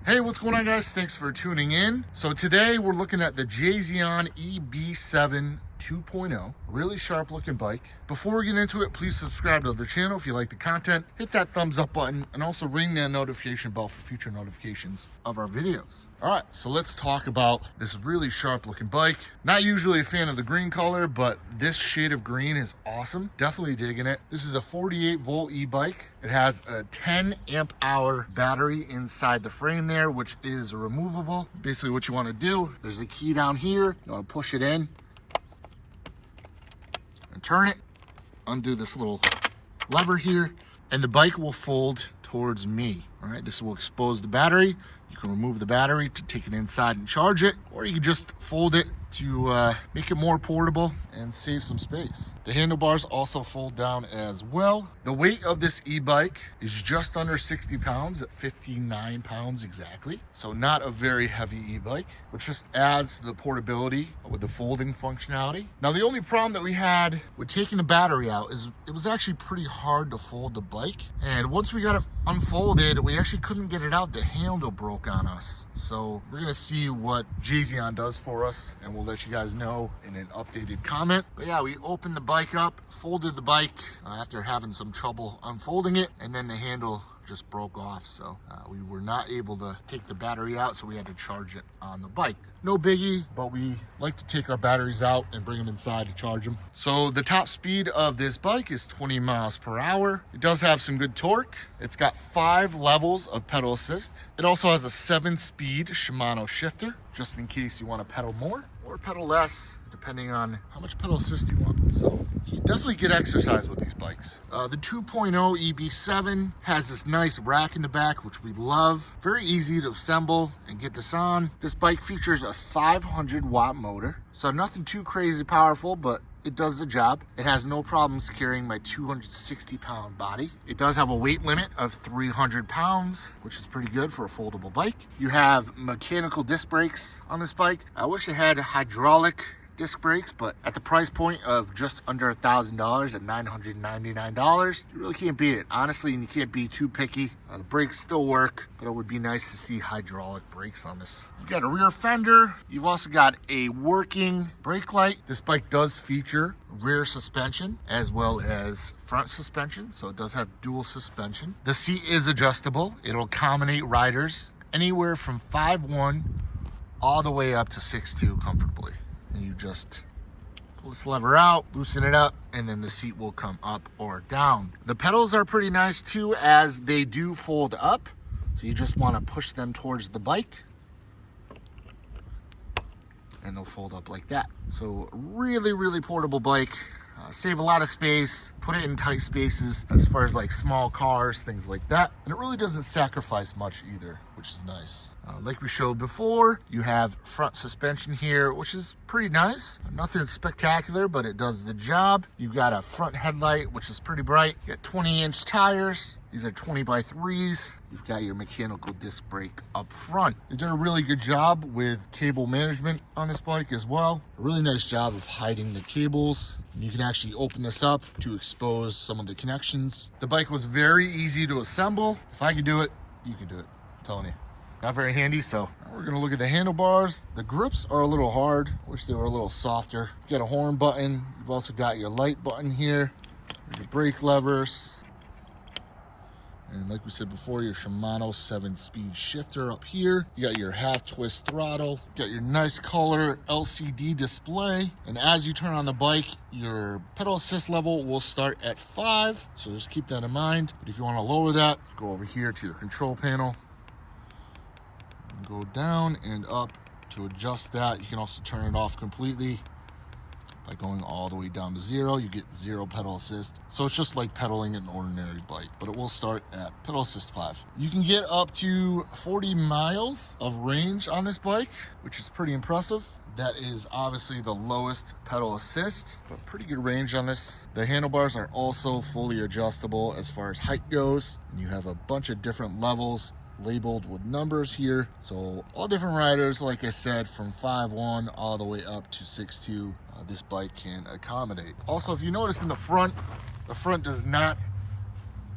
Hey, what's going on, guys? Thanks for tuning in. So today we're looking at the Jasion EB7 2.0, really sharp looking bike. Before we get into it, please subscribe to the channel if you like the content, hit that thumbs up button, and also ring that notification bell for future notifications of our videos. All right, so let's talk about this really sharp looking bike. Not usually a fan of the green color, but this shade of green is awesome. Definitely digging it. This is a 48 volt e-bike. It has a 10 amp hour battery inside the frame there, which is removable. Basically what you want to do, there's a key down here. You want to push it in and turn it, undo this little lever here, and the bike will fold towards me. All right, this will expose the battery. You can remove the battery to take it inside and charge it, or you can just fold it to make it more portable and save some space. The handlebars also fold down as well. The weight of this e-bike is just under 60 pounds at 59 pounds exactly. So not a very heavy e-bike, which just adds to the portability with the folding functionality. Now, the only problem that we had with taking the battery out is it was actually pretty hard to fold the bike. And once we got it unfolded, we actually couldn't get it out. The handle broke on us. So we're gonna see what Jasion does for us, and we'll let you guys know in an updated comment. But yeah, we opened the bike up, folded the bike after having some trouble unfolding it, and then the handle just broke off. So we were not able to take the battery out, so we had to charge it on the bike. No biggie, but we like to take our batteries out and bring them inside to charge them. So the top speed of this bike is 20 miles per hour. It does have some good torque. It's got 5 levels of pedal assist. It also has a 7-speed Shimano shifter, just in case you want to pedal more or pedal less, depending on how much pedal assist you want. So you can definitely get exercise with these bikes. The 2.0 EB7 has this nice rack in the back, which we love. Very easy to assemble and get this on. This bike features a 500 watt motor, so nothing too crazy powerful, but it does the job. It has no problems carrying my 260 pound body. It does have a weight limit of 300 pounds, which is pretty good for a foldable bike. You have mechanical disc brakes on this bike. I wish it had hydraulic disc brakes, but at the price point of just under $1,000 at $999, you really can't beat it. Honestly, and you can't be too picky. The brakes still work, but it would be nice to see hydraulic brakes on this. You've got a rear fender. You've also got a working brake light. This bike does feature rear suspension as well as front suspension, so it does have dual suspension. The seat is adjustable. It'll accommodate riders anywhere from 5'1" all the way up to 6'2" comfortably. And you just pull this lever out, loosen it up, and then the seat will come up or down. The pedals are pretty nice too, as they do fold up. So you just want to push them towards the bike and they'll fold up like that. So really, really portable bike. Save a lot of space, put it in tight spaces as far as like small cars, things like that. And it really doesn't sacrifice much either, which is nice. Like we showed before, you have front suspension here, which is pretty nice. Nothing spectacular, but it does the job. You've got a front headlight, which is pretty bright. You got 20-inch tires. These are 20x3s. You've got your mechanical disc brake up front. They did a really good job with cable management on this bike as well. A really nice job of hiding the cables. You can actually open this up to expose some of the connections. The bike was very easy to assemble. If I could do it, you can do it. I'm telling you. Not very handy, so we're gonna look at the handlebars. The grips are a little hard. Wish they were a little softer. You got a horn button. You've also got your light button here. Your brake levers. And like we said before, your Shimano 7-speed shifter up here. You got your half twist throttle. You got your nice color LCD display. And as you turn on the bike, your pedal assist level will start at 5. So just keep that in mind. But if you want to lower that, let's go over here to your control panel. And go down and up to adjust that. You can also turn it off completely by going all the way down to 0. You get 0 pedal assist. So it's just like pedaling an ordinary bike, but it will start at pedal assist 5. You can get up to 40 miles of range on this bike, which is pretty impressive. That is obviously the lowest pedal assist, but pretty good range on this. The handlebars are also fully adjustable as far as height goes. And you have a bunch of different levels labeled with numbers here. So all different riders, like I said, from 5'1" all the way up to 6'2", this bike can accommodate. Also, if you notice in the front does not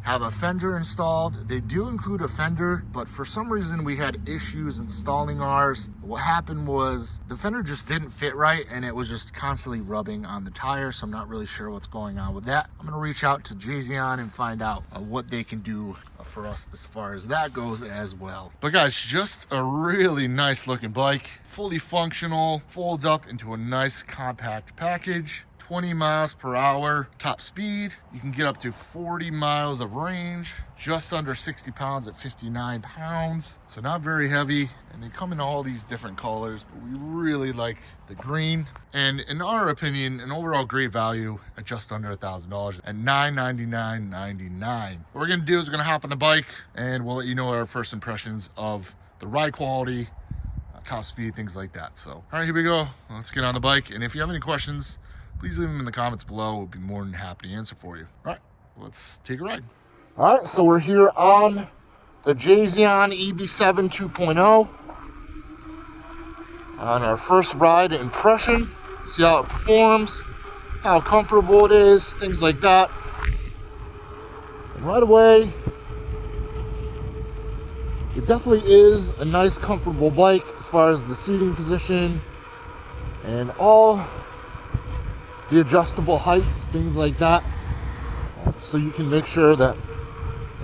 have a fender installed. They do include a fender, but for some reason we had issues installing ours. What happened was the fender just didn't fit right, and it was just constantly rubbing on the tire, so I'm not really sure what's going on with that. I'm gonna reach out to Jasion and find out what they can do for us as far as that goes as well. But guys, just a really nice looking bike, fully functional, folds up into a nice compact package. 20 miles per hour top speed. You can get up to 40 miles of range, just under 60 pounds at 59 pounds. So not very heavy, and they come in all these different colors, but we really like the green. And in our opinion, an overall great value at just under $1,000 at $999.99. What we're gonna do is we're gonna hop on the bike and we'll let you know our first impressions of the ride quality, top speed, things like that. So, all right, here we go. Let's get on the bike. And if you have any questions, please leave them in the comments below. We'll be more than happy to answer for you. All right, let's take a ride. All right, so we're here on the Jasion EB7 2.0 on our first ride impression. See how it performs, how comfortable it is, things like that. And right away, it definitely is a nice, comfortable bike as far as the seating position and all the adjustable heights, things like that, so you can make sure that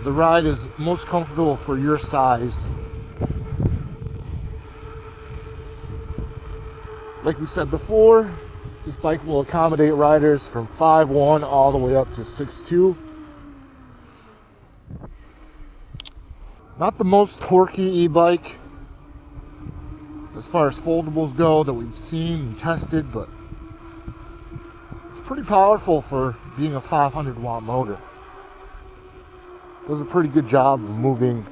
the ride is most comfortable for your size. Like we said before, this bike will accommodate riders from 5'1" all the way up to 6'2". Not the most torquey e-bike as far as foldables go that we've seen and tested, but pretty powerful for being a 500 watt motor. Does a pretty good job of moving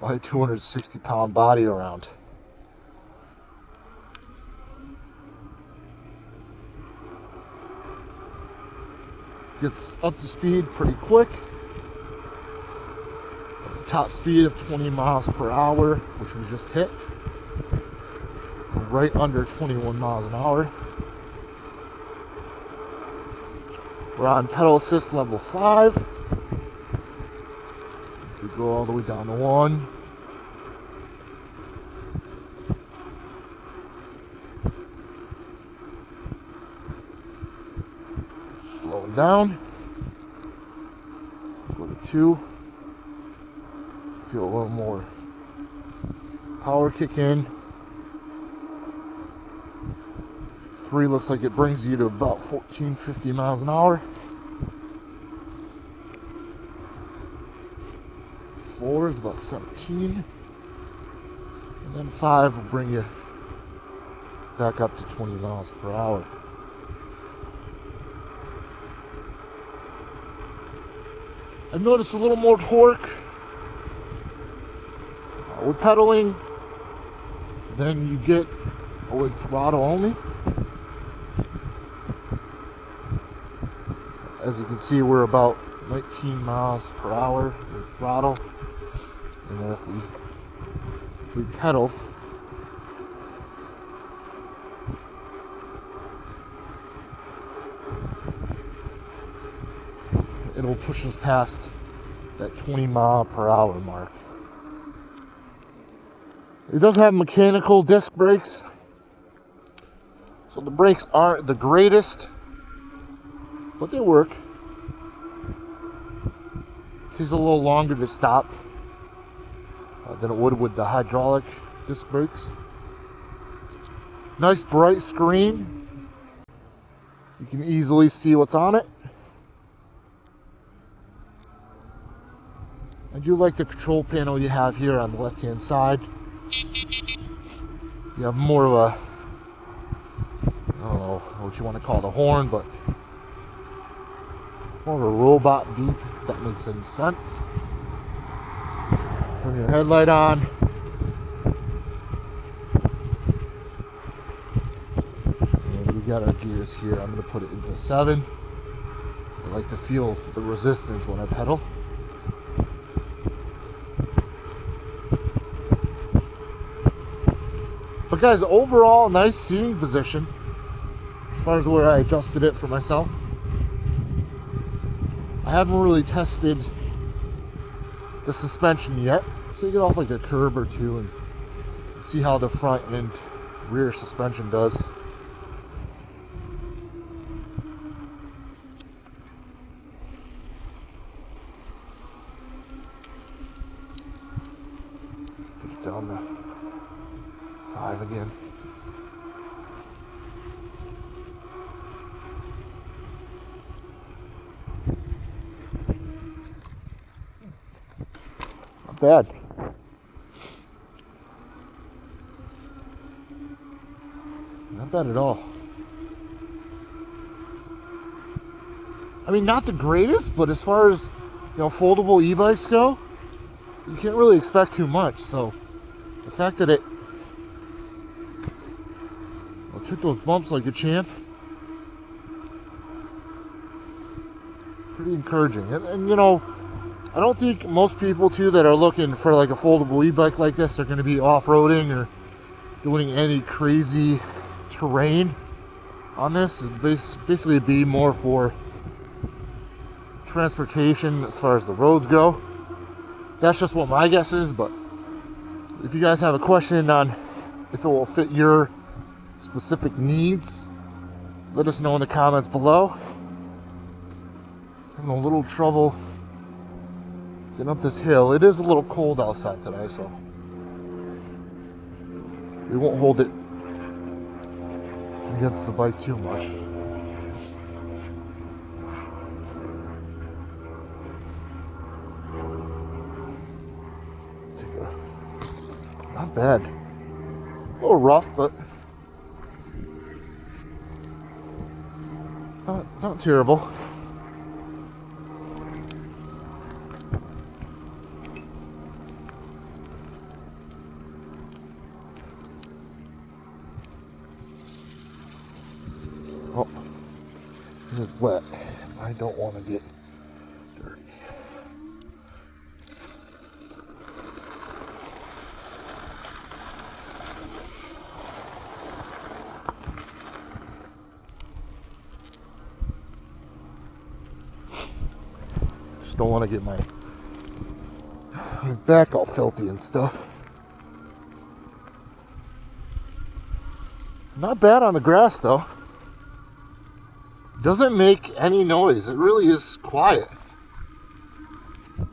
my 260 pound body around. Gets up to speed pretty quick. At the top speed of 20 miles per hour, which we just hit. Right under 21 miles an hour. We're on pedal assist level 5. If we go all the way down to 1. Slowing down. Go to 2. Feel a little more power kick in. 3 looks like it brings you to about 1450 miles an hour. 4 is about 17. And then 5 will bring you back up to 20 miles per hour. I've noticed a little more torque with pedaling than you get with throttle only. As you can see, we're about 19 miles per hour with throttle, and then if we pedal, it'll push us past that 20 mile per hour mark. It does have mechanical disc brakes, so the brakes aren't the greatest, but they work. It takes a little longer to stop than it would with the hydraulic disc brakes. Nice bright screen. You can easily see what's on it. I do like the control panel you have here on the left hand side. You have more of a, I don't know what you want to call the horn, but more of a robot beep, if that makes any sense. Turn your headlight on. And we got our gears here. I'm going to put it into 7. I like to feel the resistance when I pedal. But guys, overall, nice seating position as far as where I adjusted it for myself. I I haven't really tested the suspension yet. So you get off like a curb or two and see how the front and rear suspension does. Put it down to 5 again. Not bad. Not bad at all. I mean, not the greatest, but as far as, foldable e-bikes go, you can't really expect too much. So the fact that it took those bumps like a champ, pretty encouraging. And I don't think most people too that are looking for like a foldable e-bike like this are going to be off-roading or doing any crazy terrain on this. It's basically be more for transportation as far as the roads go. That's just what my guess is, but if you guys have a question on if it will fit your specific needs, let us know in the comments below. I'm having a little trouble getting up this hill. It is a little cold outside today, so we won't hold it against the bike too much. Not bad. A little rough, but not terrible. Oh, it's wet. I don't want to get dirty. Just don't want to get my back all filthy and stuff. Not bad on the grass though. Doesn't make any noise. It really is quiet. You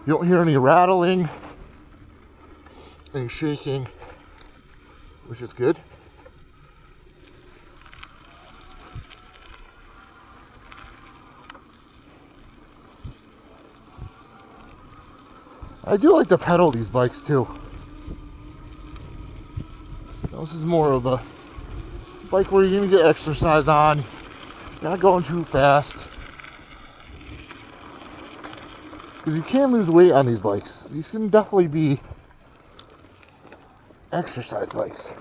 don't hear any rattling, any shaking, which is good. I do like to pedal these bikes too. This is more of a bike where you're gonna get exercise on. Not going too fast, because you can lose weight on these bikes. These can definitely be exercise bikes.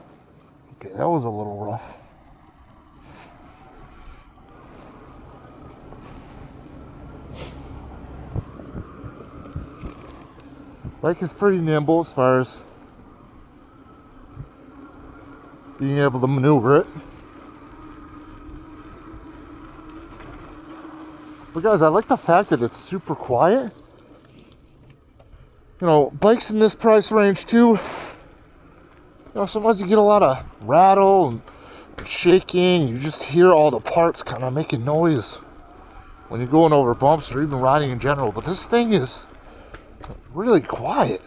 Okay, that was a little rough. Bike is pretty nimble as far as being able to maneuver it. But guys, I like the fact that it's super quiet. Bikes in this price range too, sometimes you get a lot of rattle and shaking. You just hear all the parts kind of making noise when you're going over bumps or even riding in general. But this thing is really quiet.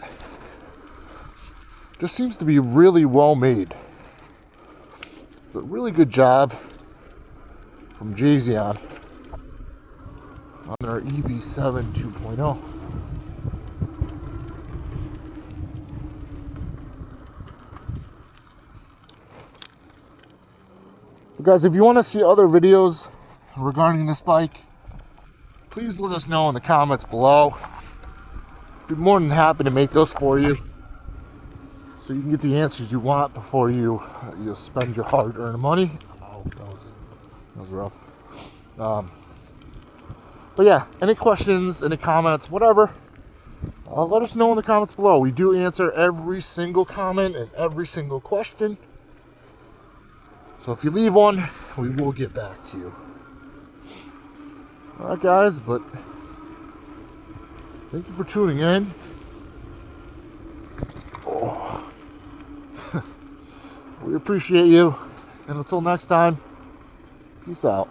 Just seems to be really well made. But really good job from Jasion on their EB7 2.0. But guys, if you want to see other videos regarding this bike, please let us know in the comments below. I'd be more than happy to make those for you, so you can get the answers you want before you spend your hard-earned money. Oh, that was rough. But yeah, any questions, any comments, whatever, let us know in the comments below. We do answer every single comment and every single question. So if you leave one, we will get back to you. Alright guys, but thank you for tuning in. Oh. We appreciate you. And until next time, peace out.